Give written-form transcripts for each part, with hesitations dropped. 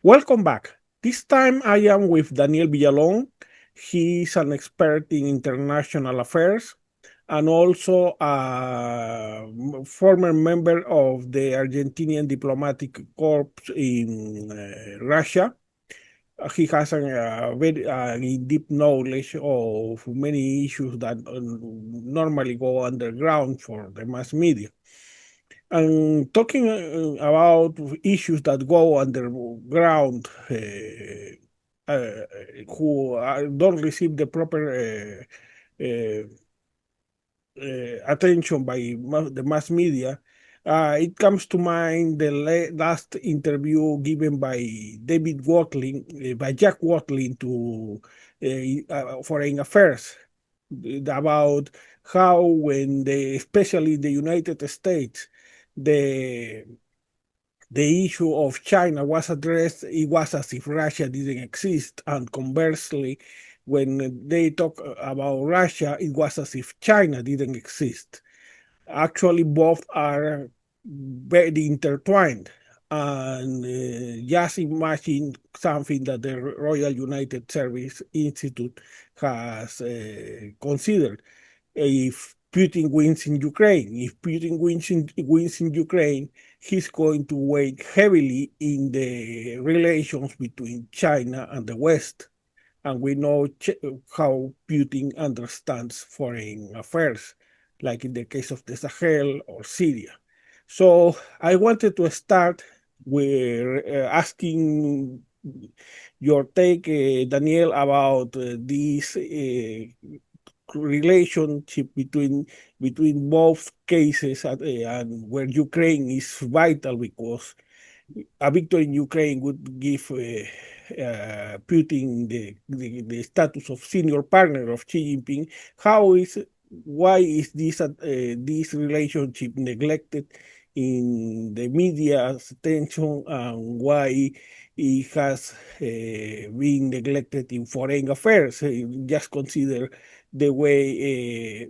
Welcome back. This time I am with Daniel Villalon. He is an expert in international affairs and also a former member of the Argentinian Diplomatic Corps in Russia. He has a very deep knowledge of many issues that normally go underground for the mass media. And talking about issues that go underground, uh, who don't receive the proper attention by the mass media, it comes to mind the last interview given by David Watling, by Jack Watling to Foreign Affairs about how when especially in the United States, the the issue of China was addressed, it was as if Russia didn't exist. And conversely, when they talk about Russia, it was as if China didn't exist. Actually, both are very intertwined. And just imagine something that the Royal United Service Institute has considered. If Putin wins in Ukraine, if Putin wins in Ukraine, he's going to weigh heavily in the relations between China and the West. And we know how Putin understands foreign affairs, like in the case of the Sahel or Syria. So I wanted to start with asking your take, Daniel, about this relationship between both cases, and where Ukraine is vital because a victory in Ukraine would give Putin the status of senior partner of Xi Jinping. Why is this relationship neglected in the media's attention, and why it has been neglected in foreign affairs? Just consider the way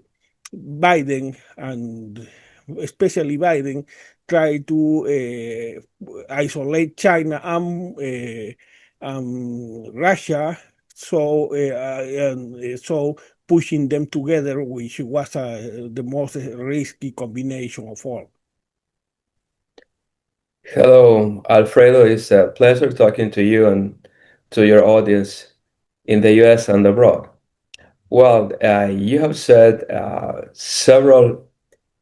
Biden, and especially Biden, try to isolate China and Russia, so pushing them together, which was the most risky combination of all. Hello, Alfredo. It's a pleasure talking to you and to your audience in the US and abroad. Well, you have said several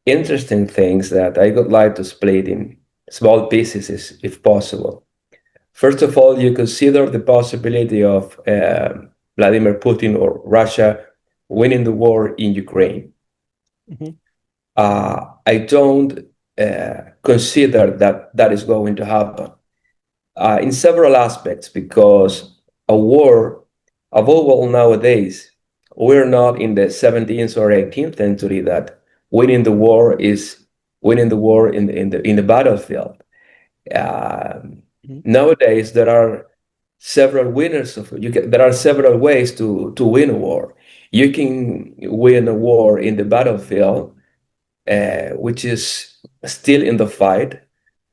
interesting things that I would like to split in small pieces if possible. First of all, you consider the possibility of Vladimir Putin or Russia winning the war in Ukraine. Mhm. I don't consider that that is going to happen in several aspects because a war, above all nowadays, we're not in the 17th or 18th century that winning the war is winning the war in the battlefield. Um, Mhm. Nowadays, there are several winners of there are several ways to win a war. You can win a war in the battlefield, which is still in the fight,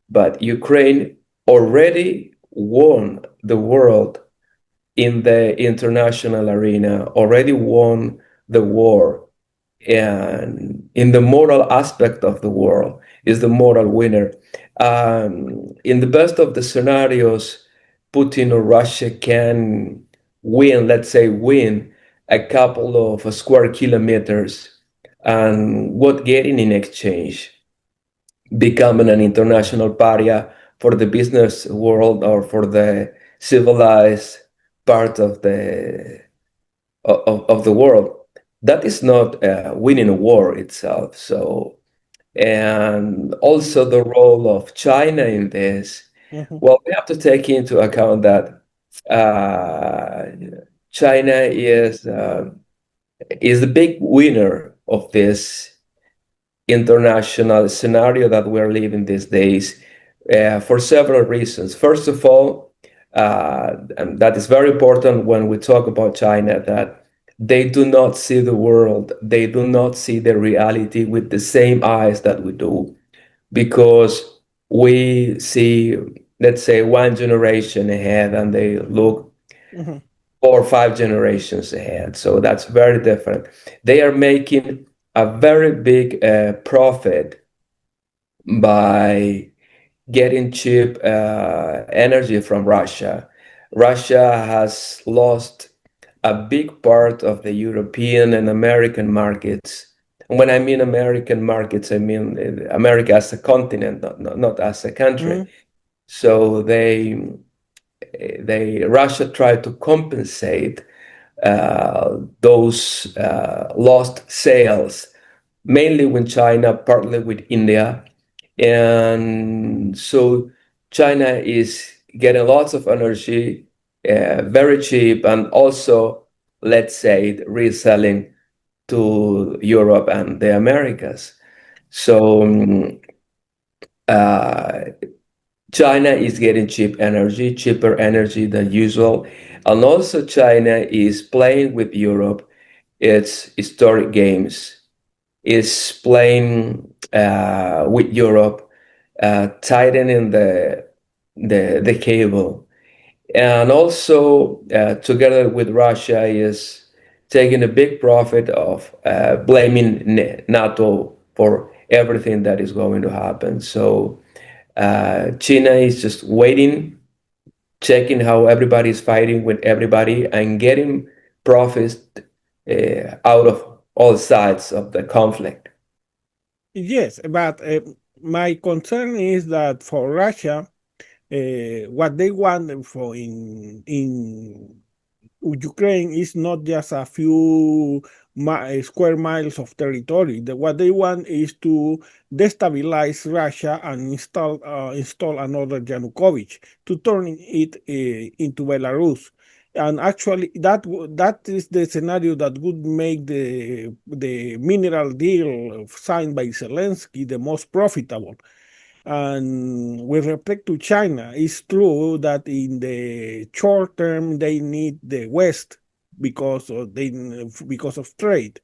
but Ukraine already won the world in the international arena, already won the war, and in the moral aspect of the world is the moral winner. In the best of the scenarios, Putin or Russia can win, let's say, win a couple of square kilometers, and what getting in exchange? Becoming an international pariah for the business world or for the civilized part of the world. That is not winning a war itself. So, and also the role of China in this. Mhm. Well, we have to take into account that uh, China is the big winner of this international scenario that we're living these days for several reasons. First of all, and that is very important when we talk about China, that they do not see the world, they do not see the reality with the same eyes that we do, because we see let's say, one generation ahead, and they look Mhm. 4 or 5 generations ahead. So that's very different. They are making a very big profit by getting cheap energy from Russia. Russia has lost a big part of the European and American markets. And when I mean American markets, I mean America as a continent, not as a country. Mhm. So they Russia tried to compensate those lost sales, mainly with China, partly with India. And so China is getting lots of energy, very cheap, and also, let's say, reselling to Europe and the Americas. So uh, China is getting cheap energy, cheaper energy than usual. And also, China is playing with Europe its historic games, is playing with Europe, tightening the cable, and also together with Russia is taking a big profit of blaming NATO for everything that is going to happen. So China is just waiting, checking how everybody is fighting with everybody and getting profits out of all sides of the conflict. Yes, but my concern is that for Russia, what they want for in Ukraine is not just a few square miles of territory. What they want is to destabilize Russia and install another Yanukovych to turn it into Belarus. And actually, that is the scenario that would make the mineral deal signed by Zelensky the most profitable. And with respect to China, it's true that in the short term they need the West because of trade.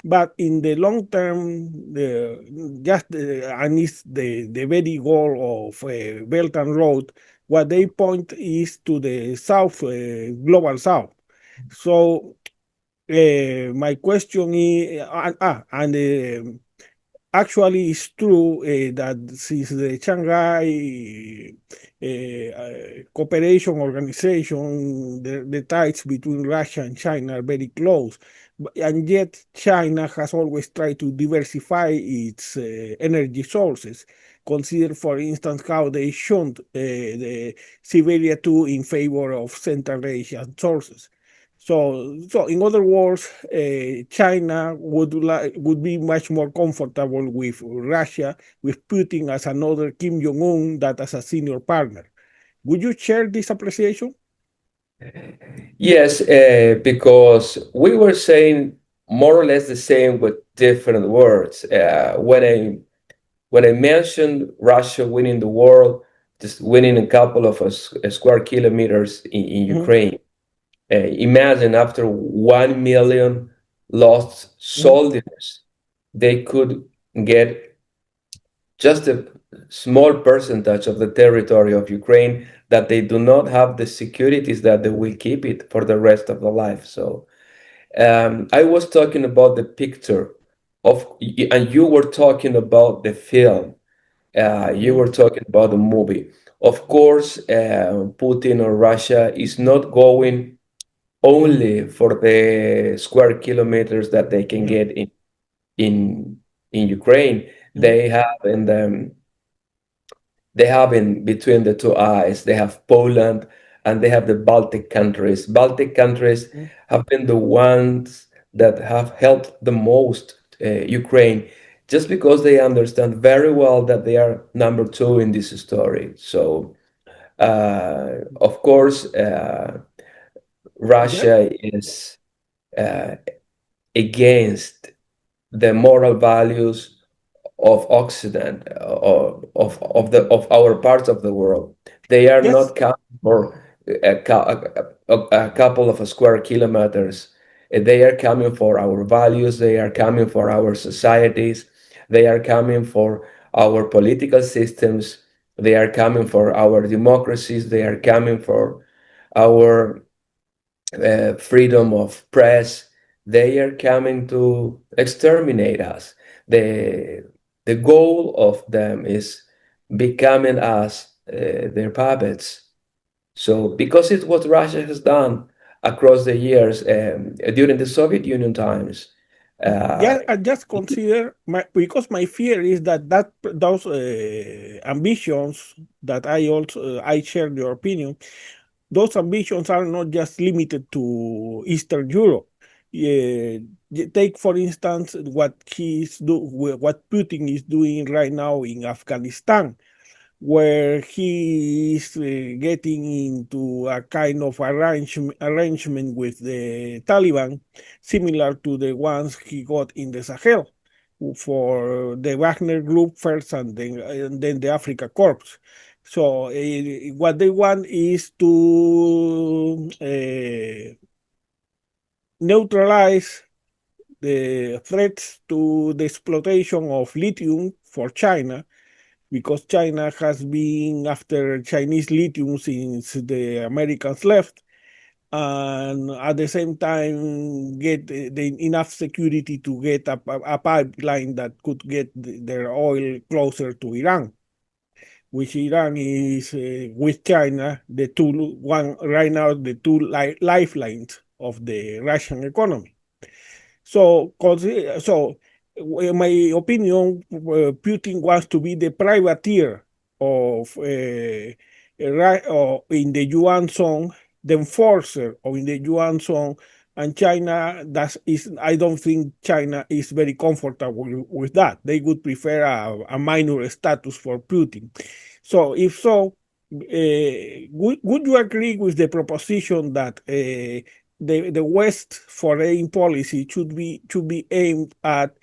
But in the long term, and it's the very goal of Belt and Road. What they point is to the South, global South. So my question is, and actually, it's true that since the Shanghai Cooperation Organization, the ties between Russia and China are very close. And yet, China has always tried to diversify its energy sources. Consider, for instance, how they shunned the Siberia 2 in favor of Central Asian sources. So in other words, China would be much more comfortable with Russia, with Putin as another Kim Jong Un, that as a senior partner. Would you share this appreciation? Yes, because we were saying more or less the same with different words. When I mentioned Russia winning the war, just winning a couple of square kilometers in Hmm. Ukraine, imagine after 1 million lost Hmm. soldiers, they could get just a small percentage of the territory of Ukraine that they do not have the securities that they will keep it for the rest of the life. So I was talking about the picture of, and you were talking about the film. You Hmm. were talking about the movie. Of course, Putin or Russia is not going only for the square kilometers that they can Hmm. get in in Ukraine. Hmm. They have in the they have in between the two eyes, they have Poland and they have the Baltic countries. Baltic countries Hmm. have been the ones that have helped the most Ukraine, just because they understand very well that they are number two in this story. So, of course, Yes. Russia is uh, against the moral values of Occident, of our parts of the world. They are Yes. not coming for a couple of square kilometers. They are coming for our values. They are coming for our societies. They are coming for our political systems. They are coming for our democracies. They are coming for our freedom of press. They are coming to exterminate us. The, the goal of them is becoming us their puppets. So, because it's what Russia has done across the years during the Soviet Union times, uh, Yeah, I just consider my, because my fear is that those ambitions that I share your opinion. Those ambitions are not just limited to Eastern Europe. Yeah, take for instance what Putin is doing right now in Afghanistan, where he is getting into a kind of arrangement with the Taliban, similar to the ones he got in the Sahel for the Wagner Group first, and then the Africa Corps. So what they want is to neutralize the threats to the exploitation of lithium for China, because China has been after Chinese lithium since the Americans left, and at the same time get enough security to get a pipeline that could get their oil closer to Iran, which Iran is with China the two one right now the two lifelines of the Russian economy. So, in my opinion, Putin wants to be the privateer of in the Yuan zone, the enforcer of in the Yuan zone, and China. That is, I don't think China is very comfortable with that. They would prefer a minor status for Putin. So, if so, would you agree with the proposition that the West foreign policy should be aimed at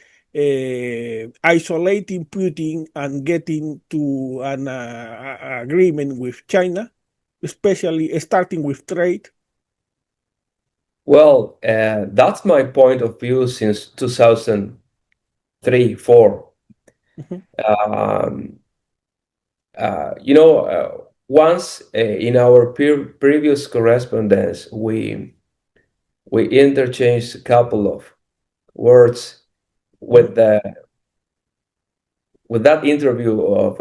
isolating Putin and getting to an agreement with China, especially starting with trade? well, that's my point of view since 2003, 4. Mhm, Um, once in our previous correspondence, we interchanged a couple of words mhm, with the with that interview of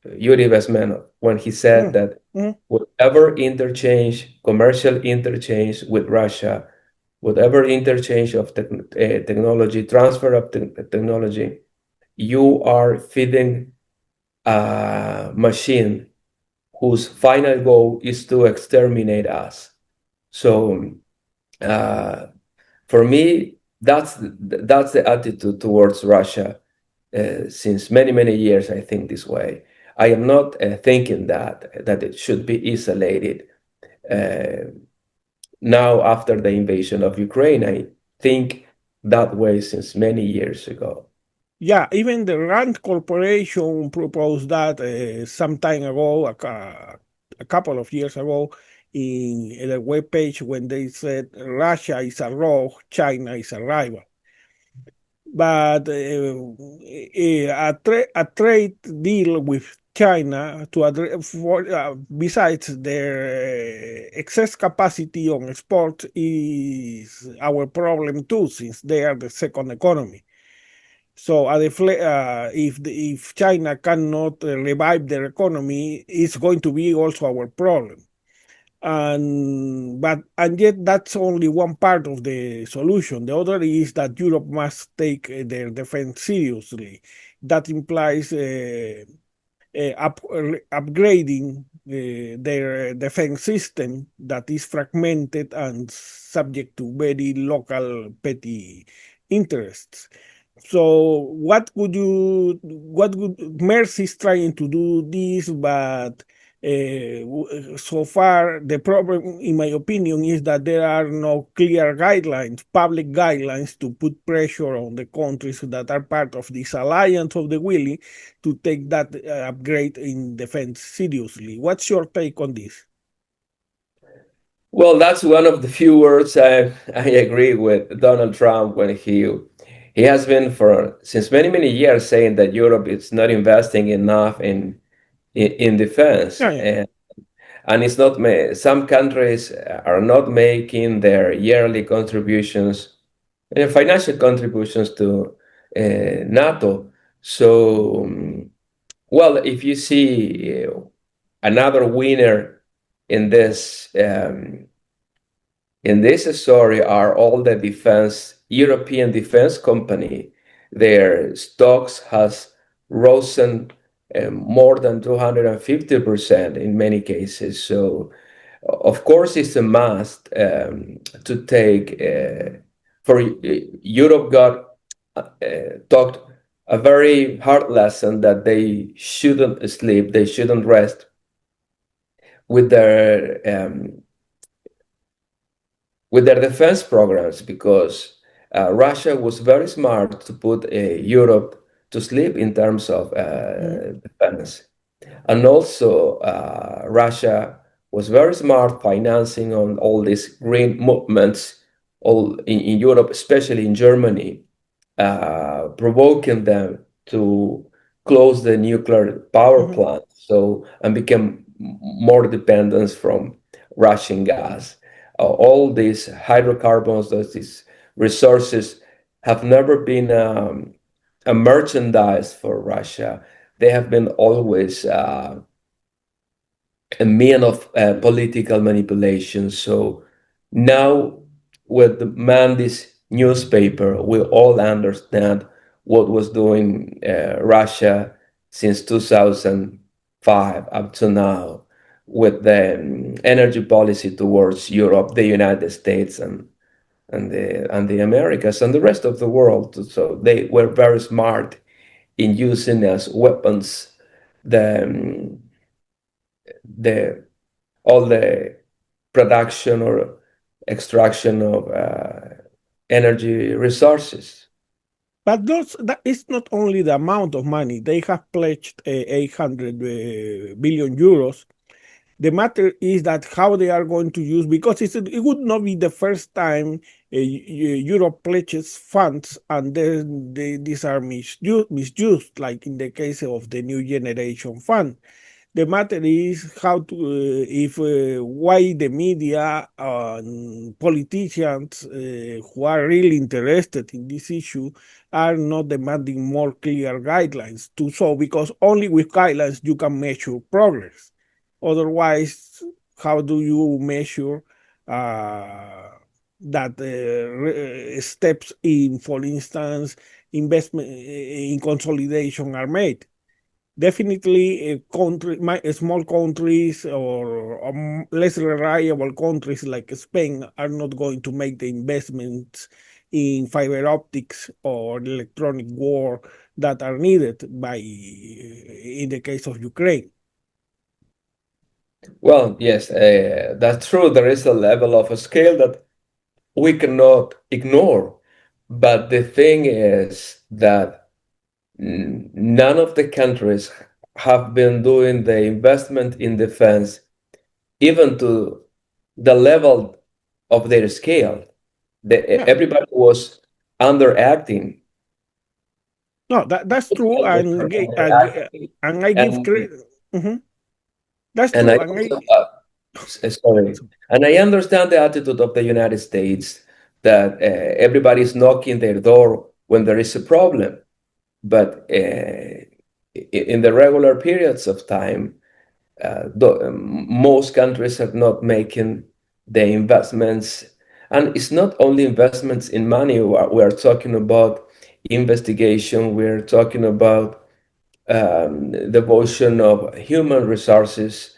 Yuri Vesmenov when he said mhm, that mhm. whatever interchange, commercial interchange with Russia, whatever interchange of technology, transfer of technology, you are feeding a machine whose final goal is to exterminate us. So uh, for me, that's the attitude towards Russia since many many years. I think this way. I am not thinking that it should be isolated uh, now after the invasion of Ukraine. I think that way since many years ago. Yeah, even the Rand Corporation proposed that some time ago, a couple of years ago, in the web page when they said Russia is a rogue, China is a rival. But a trade deal with China to address besides their excess capacity on export is our problem too, since they are the second economy. So if China cannot revive their economy, it's going to be also our problem. And yet that's only one part of the solution. The other is that Europe must take their defense seriously. That implies upgrading their defense system that is fragmented and subject to very local petty interests. So what would Mercy is trying to do this, but so far the problem, in my opinion, is that there are no clear guidelines, public guidelines to put pressure on the countries that are part of this alliance of the willing to take that upgrade in defense seriously. What's your take on this? Well, that's one of the few words I agree with Donald Trump when he has been for since many many years saying that Europe is not investing enough in defense. Yeah, yeah. And it's not some countries are not making their yearly contributions, financial contributions to NATO. So, well, if you see another winner in this story are all the European defense company. Their stocks has risen more than 250% in many cases. So, of course, it's a must to take. For Europe got talked a very hard lesson that they shouldn't sleep, they shouldn't rest with their defense programs because Russia was very smart to put Europe to sleep in terms of Mhm, defense. And also, Russia was very smart financing on all these green movements all in Europe, especially in Germany, provoking them to close the nuclear power mhm. plant so and become more dependent from Russian gas. All these hydrocarbons, these resources, have never been a merchandise for Russia. They have been always a mean of political manipulation. So now, with the Mandy's newspaper, we all understand what was doing Russia since 2005 up to now with the energy policy towards Europe, the United States, and the Americas and the rest of the world. So they were very smart in using as weapons the the all the production or extraction of energy resources. But that is not only the amount of money. They have pledged 800 billion euros. The matter is that how they are going to use, because it would not be the first time Europe pledges funds and then these are misused, like in the case of the New Generation Fund. The matter is how to, if why the media and politicians who are really interested in this issue are not demanding more clear guidelines to solve, because only with guidelines you can measure progress. Otherwise, how do you measure that steps in, for instance, investment in consolidation are made? Definitely, small countries or less reliable countries like Spain are not going to make the investments in fiber optics or electronic war that are needed by, in the case of Ukraine. Well, yes, that's true. There is a level of a scale that we cannot ignore. But the thing is that none of the countries have been doing the investment in defense even to the level of their scale. Yeah, Everybody was underacting. no, that's true, Were underacting. and I give And credit. Mhm. That's and I true, and also I. sorry, and I understand the attitude of the United States that everybody is knocking their door when there is a problem, but in the regular periods of time, most countries are not making the investments, and it's not only investments in money. We are talking about investigation. We're talking about devotion of human resources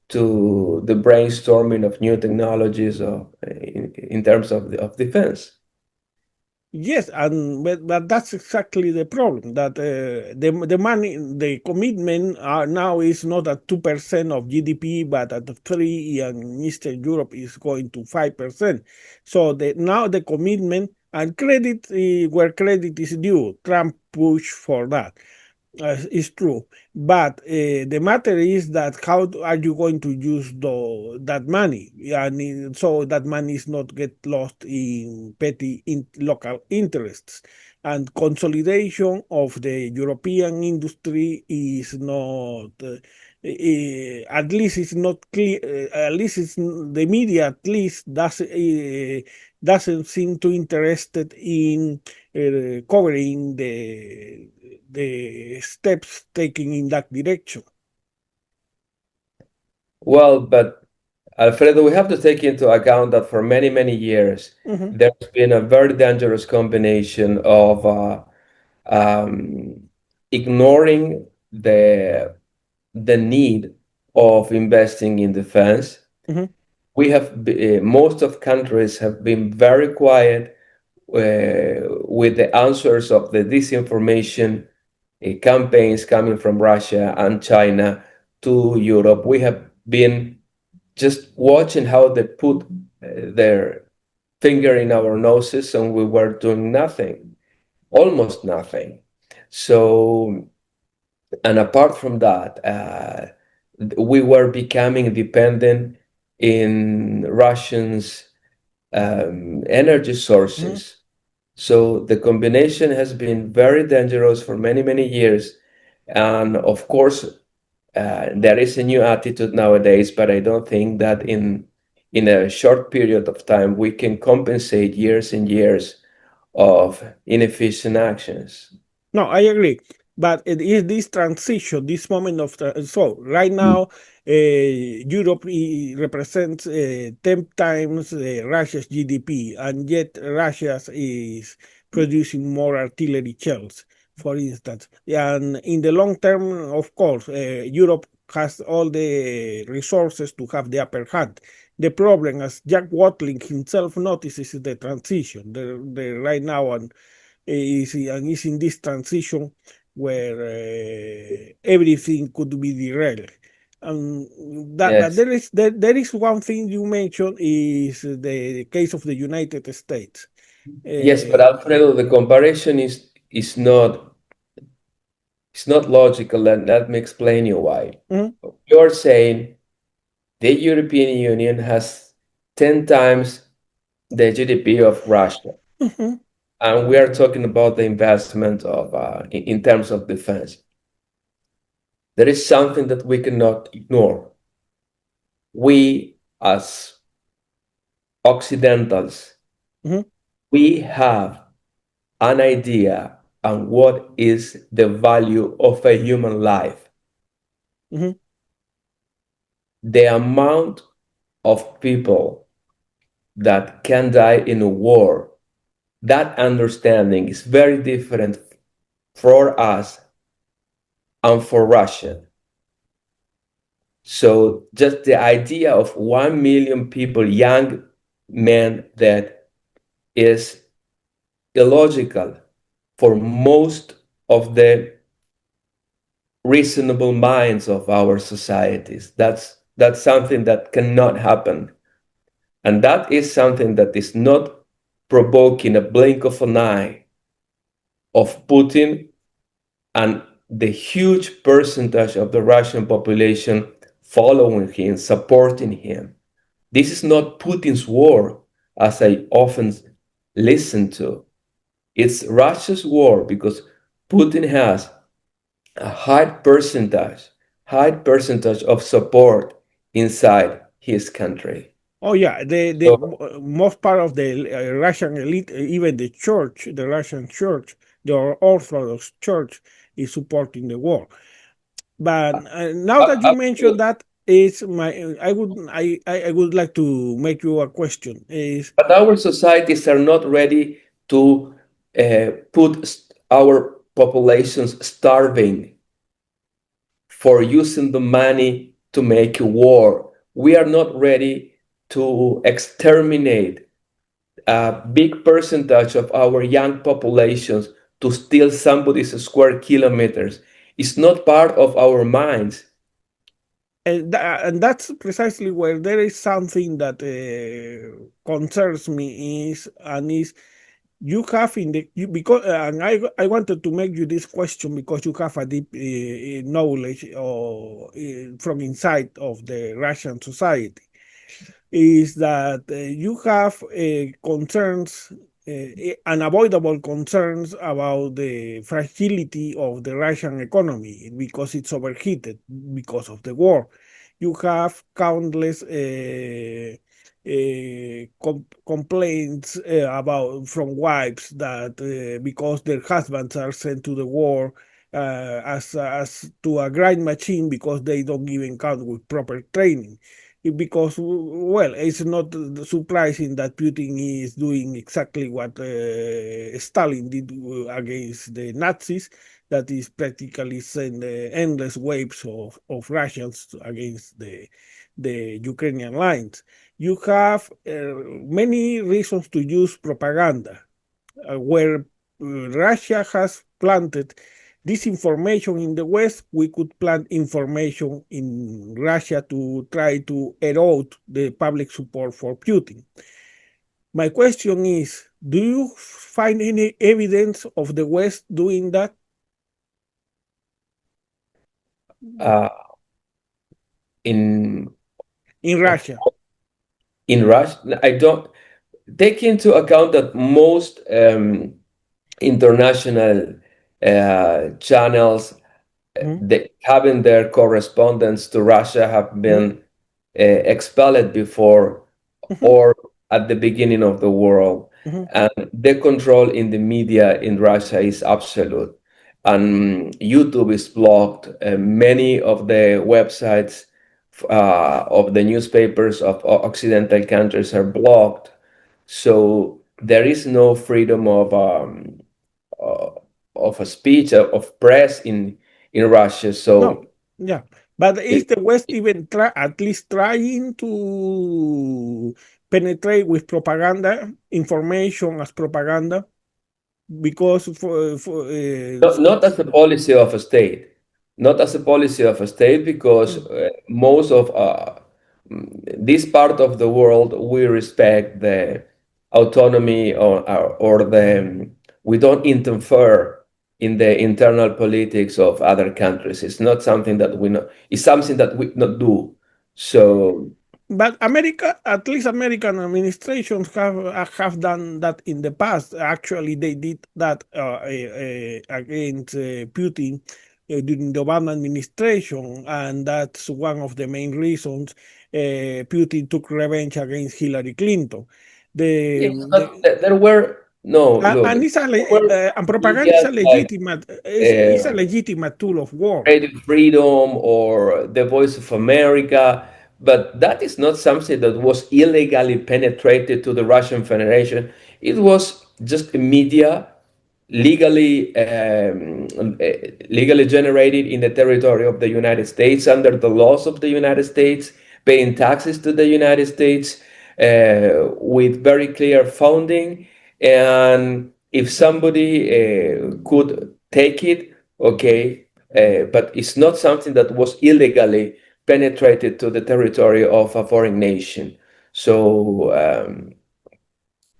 to the brainstorming of new technologies in terms of defense. Yes, and but that's exactly the problem. That the money, the commitment now is not at 2% of GDP, but at 3, and Eastern Europe is going to 5%. So now the commitment and credit where credit is due. Trump pushed for that. It's true, but the matter is that are you going to use that money, and so that money is not get lost in petty local interests. and consolidation of the European industry is not, at least it's not clear, at least it's, the media at least doesn't seem too interested in covering the steps taken in that direction. Well, but Alfredo, we have to take into account that for many, many years, Mhm, there's been a very dangerous combination of um, ignoring the need of investing in defense. mhm, Most of countries have been very quiet with the answers of the disinformation campaigns coming from Russia and China to Europe. We have been just watching how they put their finger in our noses and we were doing nothing, almost nothing. So, and apart from that, we were becoming dependent in Russians' energy mhm. sources. So the combination has been very dangerous for many, many years. And of course, there is a new attitude nowadays, but I don't think that in a short period of time we can compensate years and years of inefficient actions. No, I agree. But it is this transition, this moment of so right now, Europe represents 10 times Russia's GDP, and yet Russia is producing more artillery shells, for instance. And in the long term, of course, Europe has all the resources to have the upper hand. The problem, as Jack Watling himself notices, is the transition. The right now and is in this transition where everything could be derailed. But Yes. there is one thing you mentioned is the case of the United States. Yes, but Uh, Alfredo, the comparison is not logical, and let me explain you why. mhm, You're saying the European Union has 10 times the GDP of Russia. mhm, And we are talking about the investment of in terms of defense. There is something that we cannot ignore. We, as Occidentals, mhm, we have an idea on what is the value of a human life. mhm. The amount of people that can die in a war, that understanding is very different for us and for Russia. So just the idea of 1 million people, young men, that is illogical for most of the reasonable minds of our societies. That's something that cannot happen. And that is something that is not provoking a blink of an eye of Putin and the huge percentage of the Russian population following him, supporting him. This is not Putin's war, as I often listen to. It's Russia's war because Putin has a high percentage of support inside his country. Oh yeah, the So, most part of the Russian elite, even the church, the Russian church, the Orthodox Church, is supporting the war. But now that you mentioned that, is my I would like to make you a question. Is but our societies are not ready to put our populations starving for using the money to make a war. We are not ready to exterminate a big percentage of our young populations to steal somebody's square kilometers. It's not part of our minds. and that's precisely where there is something that concerns me is you have in the you because and I wanted to make you this question because you have a deep knowledge or from inside of the Russian society is that you have concerns unavoidable concerns about the fragility of the Russian economy because it's overheated because of the war. You have countless complaints about from wives that because their husbands are sent to the war as to a grind machine because they don't even come with proper training because well it's not surprising that Putin is doing exactly what Stalin did against the Nazis, that is practically send endless waves of Russians against the Ukrainian lines. You have many reasons to use propaganda where Russia has planted disinformation in the West, we could plant information in Russia to try to erode the public support for Putin. My question is, do you find any evidence of the West doing that Uh, in in of Russia? in Russia, I don't take into account that most international channels Mhm, that having their correspondence to Russia have mhm, been expelled before mhm, or at the beginning of the world. mhm. And the control in the media in Russia is absolute. And YouTube is blocked. Many of the websites of the newspapers of Occidental countries are blocked. So there is no freedom uh, of a speech of press in Russia. No, So yeah. But is it, the West even at least trying to penetrate with propaganda, information as propaganda? Because not as a policy of a state, not as a policy of a state, because mm, most of this part of the world we respect the autonomy or the we don't interfere in the internal politics of other countries. It's not something that we know. It's something that we not do. So but America, at least American administrations have done that in the past. Actually, they did that against Putin during the Obama administration, and that's one of the main reasons Putin took revenge against Hillary Clinton. The, yes, but there were no look. and it's There were and propaganda is media a like. legitimate is a Uh, legitimate tool of war. Radio Freedom or the Voice of America, but that is not something that was illegally penetrated to the Russian Federation. It was just a media legally generated in the territory of the United States under the laws of the United States, paying taxes to the United States with very clear funding. And if somebody could take it, okay, but it's not something that was illegally penetrated to the territory of a foreign nation. So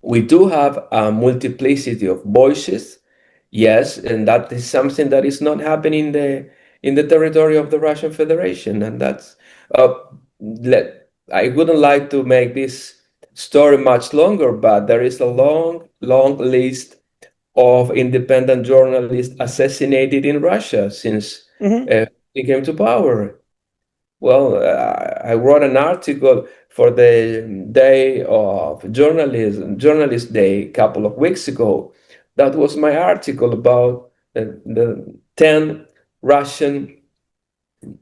we do have a multiplicity of voices, yes, and that is something that is not happening in the territory of the Russian Federation, and that's uh, I wouldn't like to make this story much longer, but there is a long, long list of independent journalists assassinated in Russia since Mhm. he came to power. Well, I wrote an article for the Day of Journalism, Journalist Day, a couple of weeks ago. That was my article about the 10 Russian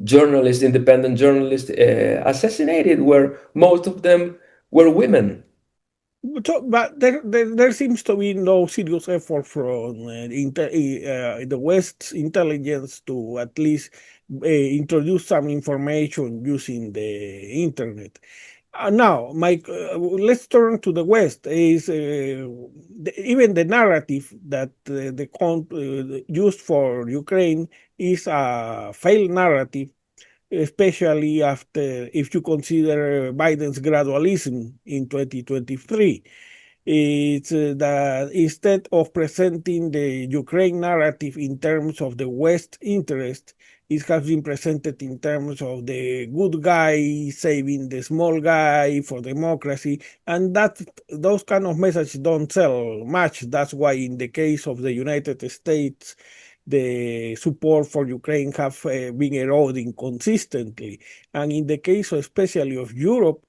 journalists, independent journalists assassinated, where most of them were women. So, but there seems to be no serious effort from the West's intelligence to at least introduce some information using the internet. Now, Mike, let's turn to the West. Even the narrative that used for Ukraine is a failed narrative, especially after if you consider Biden's gradualism in 2023. It's that instead of presenting the Ukraine narrative in terms of the West interest, it has been presented in terms of the good guy saving the small guy for democracy, and that those kind of messages don't sell much. That's why, in the case of the United States, the support for Ukraine have been eroding consistently, and in the case, especially of Europe,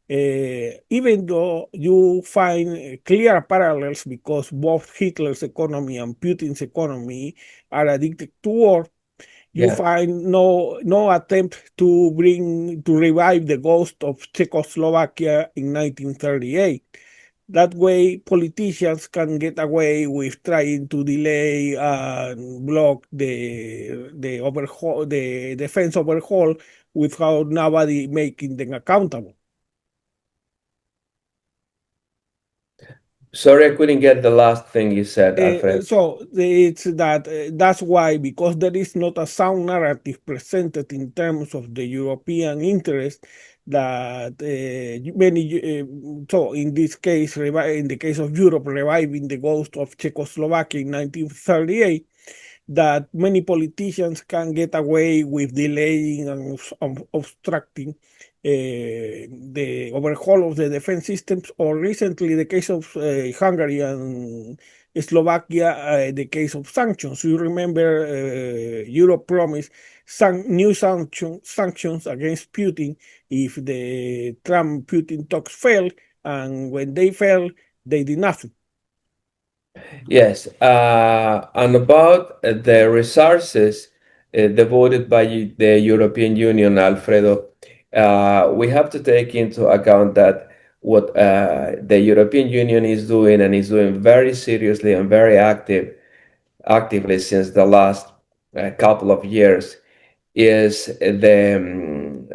even though you find clear parallels because both Hitler's economy and Putin's economy are addicted to war, you Yeah. find no attempt to revive the ghost of Czechoslovakia in 1938. That way, politicians can get away with trying to delay and block the defense overhaul without nobody making them accountable. Sorry, I couldn't get the last thing you said, Alfred. So it's that that's why, because there is not a sound narrative presented in terms of the European interest, that many so in this case, in the case of Europe, reviving the ghost of Czechoslovakia in 1938, that many politicians can get away with delaying and obstructing the overhaul of the defense systems, or recently the case of Hungary and Slovakia, the case of sanctions. You remember Europe promised new sanctions against Putin if the Trump-Putin talks fail, and when they fail, they did nothing. Yes, and about the resources devoted by the European Union, Alfredo, we have to take into account that what the European Union is doing, and is doing very seriously and very actively since the last couple of years, is the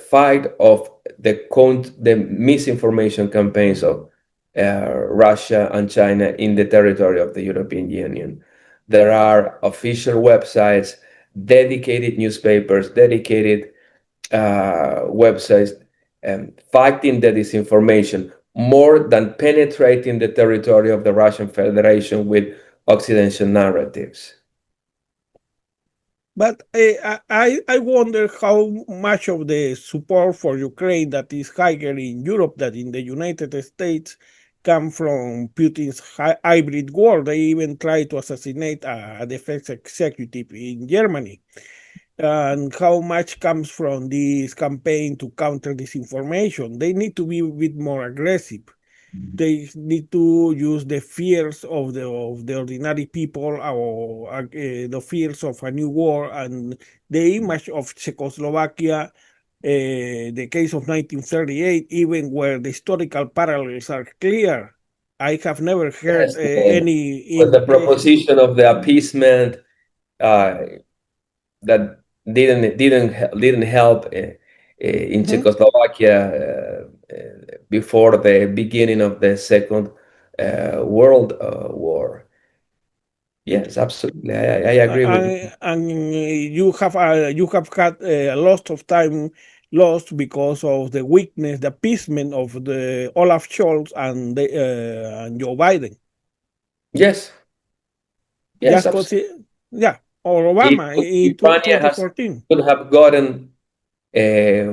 fight of the misinformation campaigns of Russia and China in the territory of the European Union. There are official websites, dedicated newspapers, dedicated websites, fighting the disinformation more than penetrating the territory of the Russian Federation with Occidental narratives. But I wonder how much of the support for Ukraine that is higher in Europe than in the United States come from Putin's hybrid war. They even tried to assassinate a defense executive in Germany. And how much comes from this campaign to counter disinformation? They need to be a bit more aggressive. They need to use the fears of the ordinary people, or the fears of a new war, and the image of Czechoslovakia, the case of 1938, even where the historical parallels are clear. I have never heard Yes, any with the invocation. proposition of the appeasement uh, that didn't help in Mhm. Czechoslovakia before the beginning of the Second World War. Yes, absolutely. I agree with you. And you have had a lot of time lost because of the weakness, the appeasement of the Olaf Scholz and Joe Biden. Yes, yes, Just absolutely. yeah, or Obama If in Ukraine has 2014. could have gotten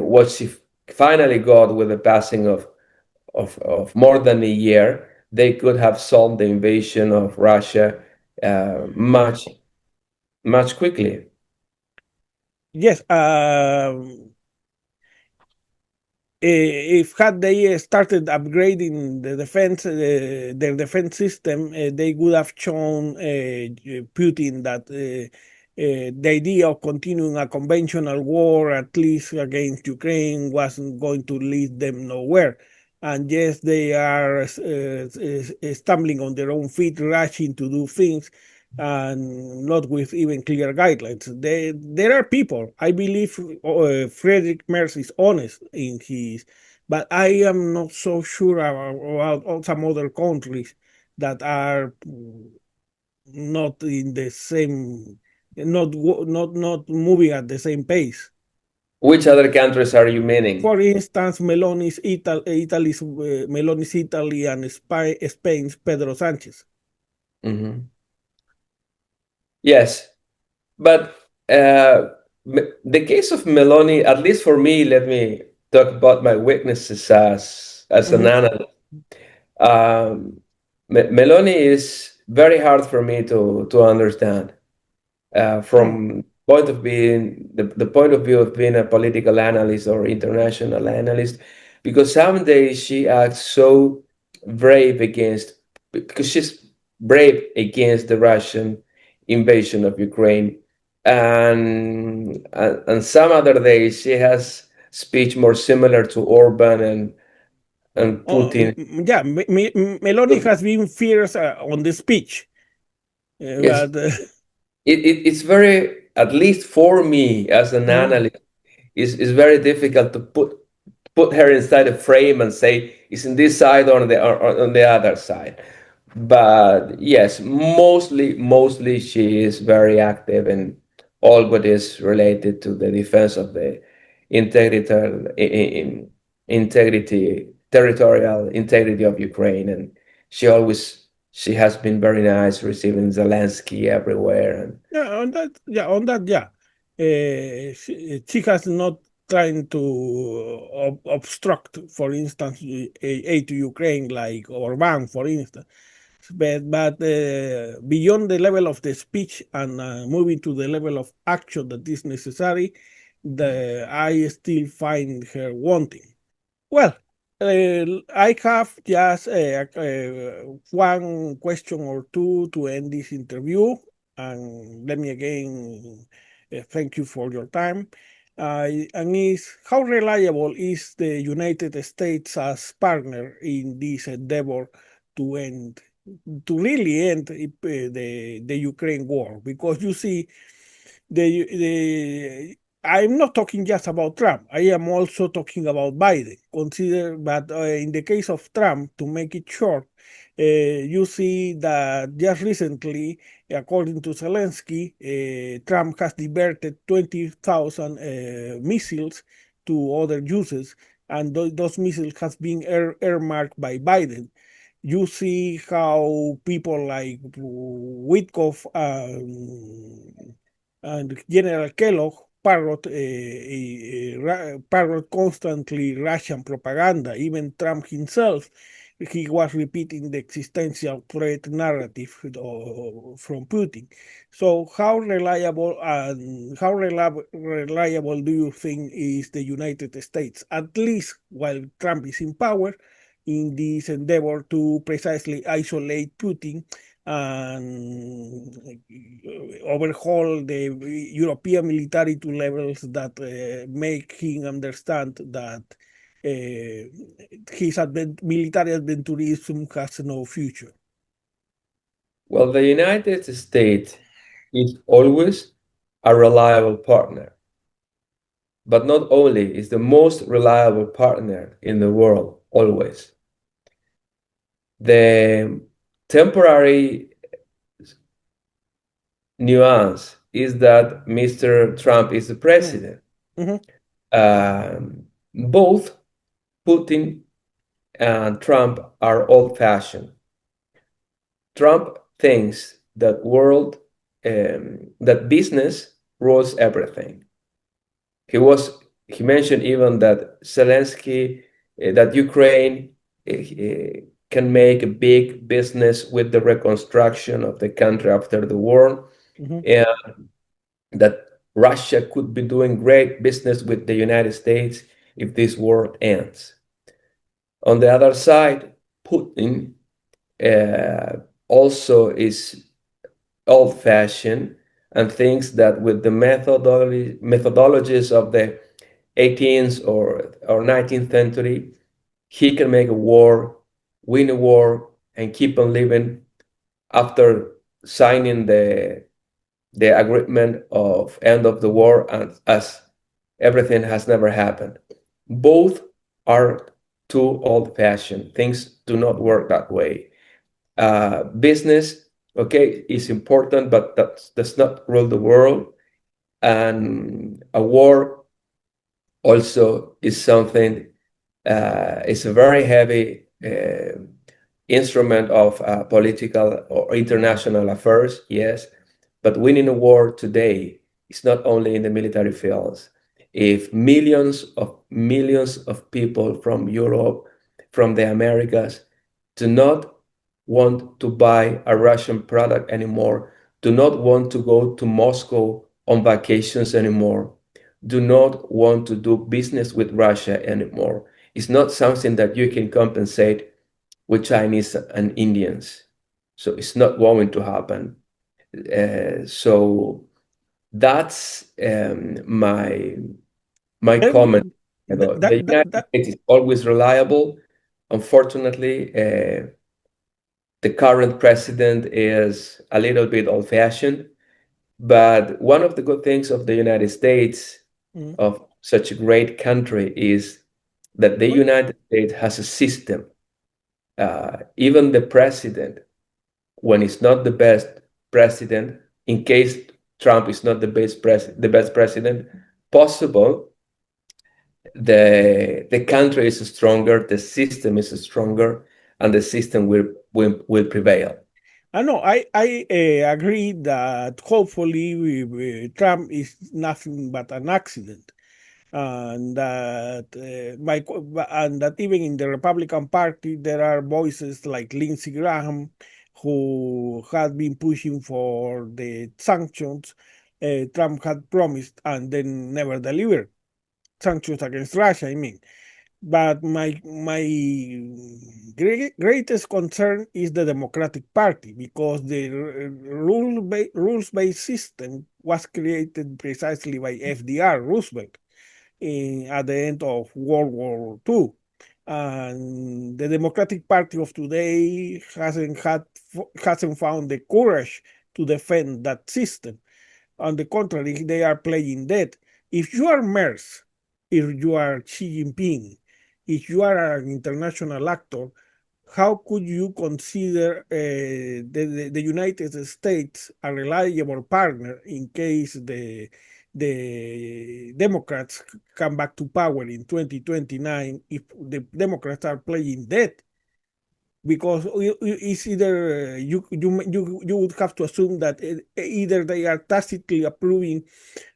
what she finally got with the passing of more than a year, they could have solved the invasion of Russia much quickly. Yes, if had they started upgrading the defense, their defense system, they would have shown Putin that the idea of continuing a conventional war, at least against Ukraine, wasn't going to lead them nowhere. And yes, they are stumbling on their own feet, rushing to do things, and not with even clear guidelines. There are people, I believe Friedrich Merz is honest in his, but I am not so sure about some other countries that are not in the same, not moving at the same pace. Which other countries are you meaning? For instance, Meloni's Italy and Spain's Pedro Sanchez. Mhm. Yes, but the case of Meloni, at least for me, let me talk about my weaknesses as an Mhm. analyst. Um, Meloni is very hard for me to understand Hmm. from point of being the point of view of being a political analyst or international analyst, because some days she acts so brave against because she's brave against the Russian invasion of Ukraine, and some other days she has speech more similar to Orban and Putin. Yeah, Meloni has been fierce on the speech, Yes, but it's very, at least for me as an mhm. analyst, is very difficult to put her inside a frame and say is in this side or on the other side. But yes, mostly she is very active in all what is related to the defense of the integrity, territorial integrity of Ukraine, and she has been very nice receiving Zelensky everywhere. And Yeah. She has not trying to obstruct, for instance, aid to Ukraine, like Orban, for instance. But beyond the level of the speech and moving to the level of action that is necessary, I still find her wanting. Well, I have just one question or two to end this interview. And let me again thank you for your time. And is how reliable is the United States as partner in this endeavor to end, to really end the Ukraine war? Because you see, the I'm not talking just about Trump. I am also talking about Biden. Consider that in the case of Trump, to make it short, you see that just recently, according to Zelensky, Trump has diverted 20,000 missiles to other uses, and those missiles has been earmarked by Biden. You see how people like Witkoff and General Kellogg parrot constantly Russian propaganda. Even Trump himself, he was repeating the existential threat narrative from Putin. So, how reliable do you think is the United States, at least while Trump is in power, in this endeavor to precisely isolate Putin and overhaul the European military to levels that make him understand that his military adventurism has no future. well, the United States is always a reliable partner, but not only is the most reliable partner in the world, always. The temporary nuance is that Mr. Trump is the Mm. president. Mhm. Both Putin and Trump are old-fashioned. Trump thinks that business rules everything. He mentioned even that Zelensky, that Ukraine can make a big business with the reconstruction of the country after the war, Mhm. and that Russia could be doing great business with the United States if this war ends. On the other side, Putin uh, also is old-fashioned and thinks that with the methodologies of the 18th or 19th century, he can make a war, win a war, and keep on living after signing the agreement of end of the war, and as everything has never happened. Both are too old-fashioned. Things do not work that way. Business, okay, is important, but that does not rule the world. And a war also is something, it's a very heavy instrument of political or international affairs, yes, but winning a war today is not only in the military fields. If millions of people from Europe, from the Americas, do not want to buy a Russian product anymore, do not want to go to Moscow on vacations anymore, do not want to do business with Russia anymore. It's not something that you can compensate with Chinese and Indians. So it's not going to happen. So that's my Let comment. me The United States is always reliable. Unfortunately, the current president is a little bit old-fashioned, but one of the good things of the United States, mm, of such a great country, is that the well, United States has a system. Even the president, when he's not the best president, in case Trump is not the best president possible, the country is stronger, the system is stronger, and the system will prevail. I know. I agree that hopefully Trump is nothing but an accident, and that and that even in the Republican Party there are voices like Lindsey Graham, who had been pushing for the sanctions Trump had promised and then never delivered sanctions against Russia. I mean. But my greatest concern is the Democratic Party because the rules based system was created precisely by FDR Roosevelt at the end of World War II. And the Democratic Party of today hasn't found the courage to defend that system. On the contrary, they are playing dead. If you are MERS, if you are Xi Jinping, if you are an international actor, how could you consider the United States a reliable partner in case the Democrats come back to power in 2029 if the Democrats are playing dead? Because it's either you would have to assume that either they are tacitly approving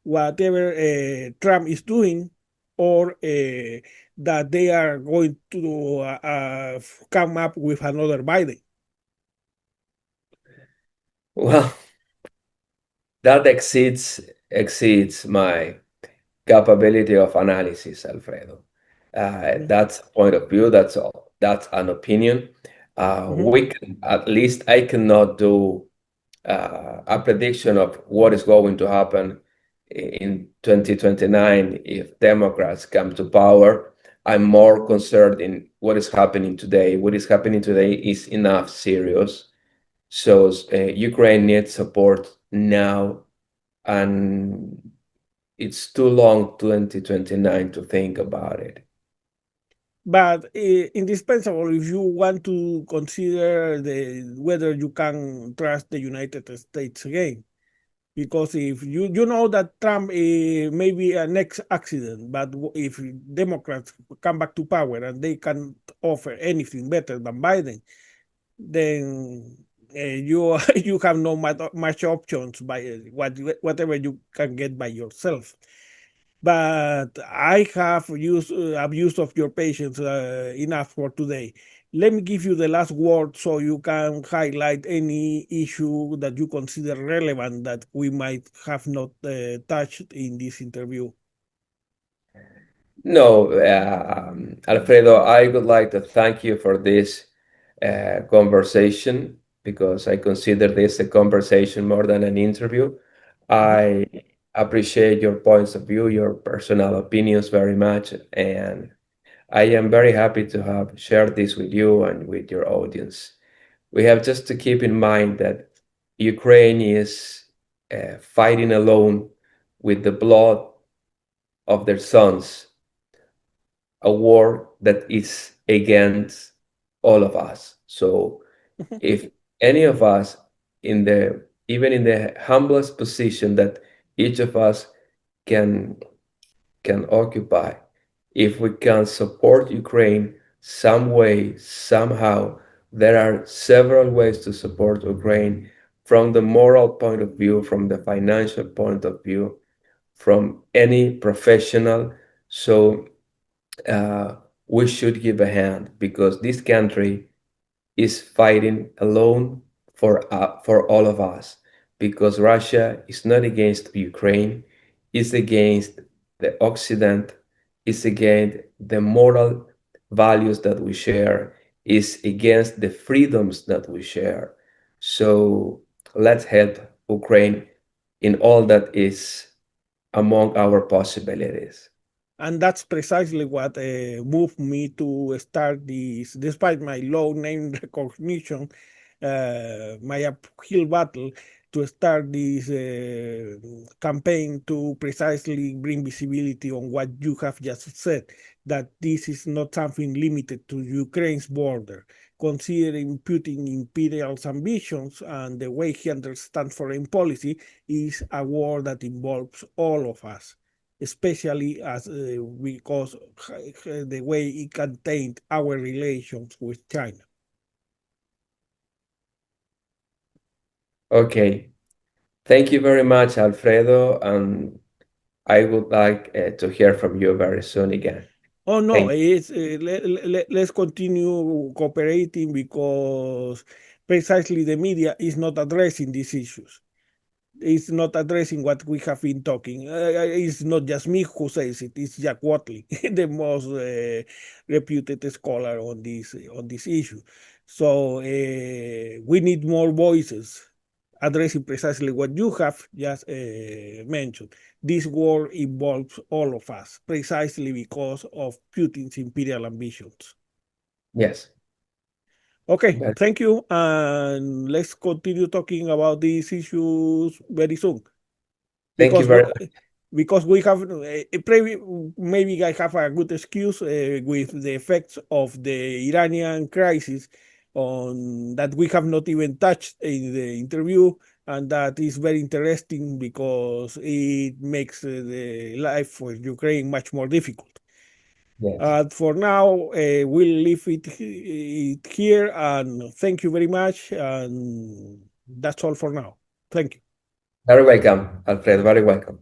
whatever Trump is doing, or that they are going to come up with another Biden. Well, that exceeds my capability of analysis, Alfredo. Mhm, That's a point of view. That's all. That's an opinion. mhm. We can, at least I cannot do a prediction of what is going to happen in 2029 if Democrats come to power. I'm more concerned in what is happening today. What is happening today is enough serious. So Ukraine needs support now, and it's too long, 2029, to think about it. But indispensable if you want to consider whether you can trust the United States again. Because if you know that Trump may be a next accident, but if Democrats come back to power and they can offer anything better than Biden, then you you have no much options by whatever you can get by yourself. But I have used abused of your patience enough for today. Let me give you the last word so you can highlight any issue that you consider relevant that we might have not touched in this interview. No, Alfredo, I would like to thank you for this conversation, because I consider this a conversation more than an interview. Mhm. I appreciate your points of view, your personal opinions very much, and I am very happy to have shared this with you and with your audience. We have just to keep in mind that Ukraine is fighting alone with the blood of their sons, a war that is against all of us. So if any of us, in the even in the humblest position that each of us can can occupy, if we can support Ukraine some way, somehow, there are several ways to support Ukraine from the moral point of view, from the financial point of view, from any professional. So uh, we should give a hand because this country is fighting alone for all of us because Russia is not against Ukraine, it's against the Occident, it's against the moral values that we share, is against the freedoms that we share. So let's help Ukraine in all that is among our possibilities. And that's precisely what moved me to start this, despite my low name recognition, my uphill battle to start this campaign to precisely bring visibility on what you have just said, that this is not something limited to Ukraine's border. Considering Putin's imperial ambitions and the way he understands foreign policy is a war that involves all of us, especially as because the way it contained our relations with China. Okay, thank you very much, Alfredo, and I would like to hear from you very soon again. Oh no, Thank it's, let's continue cooperating because precisely the media is not addressing these issues. It's not addressing what we have been talking. It's not just me who says it. It's Jack Watley, the most reputed scholar on this issue. So we need more voices addressing precisely what you have just mentioned. This war involves all of us, precisely because of Putin's imperial ambitions. Yes. Okay, But thank you, and let's continue talking about these issues very soon. thank you because very we, because we have maybe I have a good excuse with the effects of the Iranian crisis on that we have not even touched in the interview, and that is very interesting because it makes the life for Ukraine much more difficult. yes. For now, we'll leave it here, and thank you very much, and that's all for now. Thank you. Very welcome, Alfredo. Very welcome.